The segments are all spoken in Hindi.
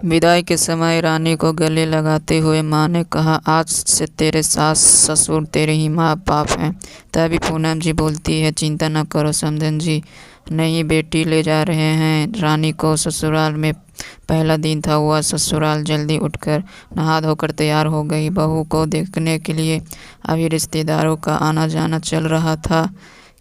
विदाई के समय रानी को गले लगाते हुए माँ ने कहा, आज से तेरे सास ससुर तेरे ही माँ बाप हैं। तभी पूनम जी बोलती है, चिंता न करो समधन जी, नहीं बेटी ले जा रहे हैं रानी को ससुराल में। पहला दिन था, वह ससुराल जल्दी उठकर नहा धोकर तैयार हो गई। बहू को देखने के लिए अभी रिश्तेदारों का आना जाना चल रहा था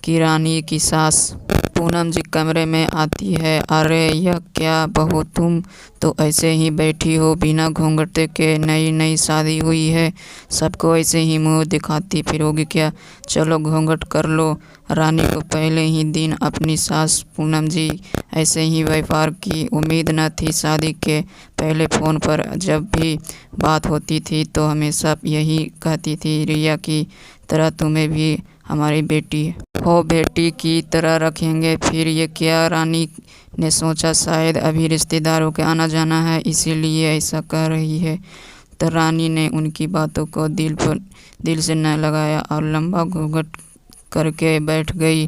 कि रानी की सास पूनम जी कमरे में आती है। अरे यह क्या बहू, तुम तो ऐसे ही बैठी हो बिना घूंघट के, नई नई शादी हुई है, सबको ऐसे ही मुंह दिखाती फिरोगी क्या? चलो घूंघट कर लो। रानी को पहले ही दिन अपनी सास पूनम जी ऐसे ही व्यवहार की उम्मीद न थी। शादी के पहले फ़ोन पर जब भी बात होती थी तो हमेशा यही कहती थी, रिया की तरह तुम्हें भी हमारी बेटी हो, बेटी की तरह रखेंगे। फिर ये क्या? रानी ने सोचा, शायद अभी रिश्तेदारों के आना जाना है इसीलिए ऐसा कह रही है। तो रानी ने उनकी बातों को दिल से न लगाया और लंबा घूंघट करके बैठ गई।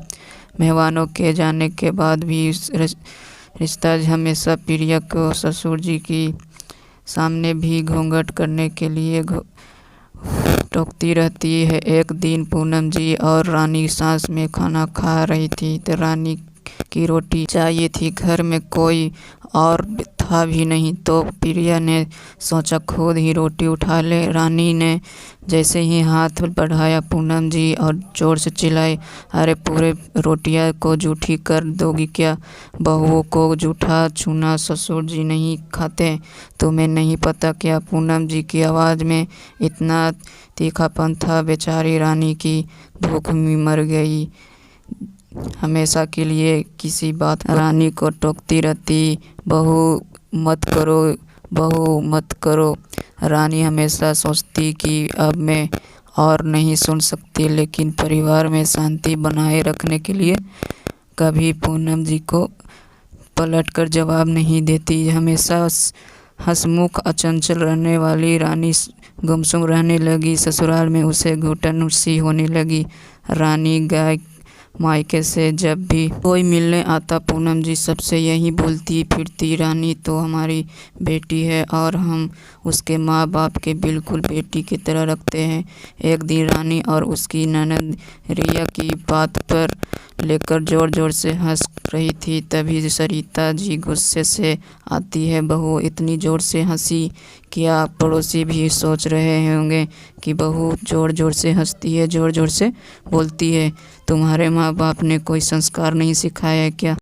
मेहमानों के जाने के बाद भी रिश्ता हमेशा प्रिया को ससुर जी की सामने भी घूंघट करने के लिए टोकती रहती है। एक दिन पूनम जी और रानी सास में खाना खा रही थी तो रानी की रोटी चाहिए थी। घर में कोई और था भी नहीं तो प्रिया ने सोचा खुद ही रोटी उठा ले। रानी ने जैसे ही हाथ बढ़ाया पूनम जी और जोर से चिल्लाई, अरे पूरे रोटियां को जूठी कर दोगी क्या? बहुओं को जूठा छूना ससुर जी नहीं खाते, तुम्हें नहीं पता क्या? पूनम जी की आवाज़ में इतना तीखापन था, बेचारी रानी की भूख में मर गई। हमेशा के लिए किसी बात रानी को टोकती रहती, बहू मत करो, बहू मत करो। रानी हमेशा सोचती कि अब मैं और नहीं सुन सकती, लेकिन परिवार में शांति बनाए रखने के लिए कभी पूनम जी को पलटकर जवाब नहीं देती। हमेशा हंसमुख अचंचल रहने वाली रानी गुमसुम रहने लगी। ससुराल में उसे घुटन सी होने लगी। रानी गाय मायके से जब भी कोई मिलने आता पूनम जी सबसे यही बोलती फिरती, रानी तो हमारी बेटी है और हम उसके माँ बाप के बिल्कुल बेटी की तरह रखते हैं। एक दिन रानी और उसकी ननद रिया की बात पर लेकर ज़ोर ज़ोर से हंस रही थी। तभी सरिता जी गुस्से से आती है, बहू इतनी ज़ोर से हंसी क्या? पड़ोसी भी सोच रहे होंगे कि बहू ज़ोर ज़ोर से हंसती है, ज़ोर ज़ोर से बोलती है। तुम्हारे माँ बाप ने कोई संस्कार नहीं सिखाया है क्या?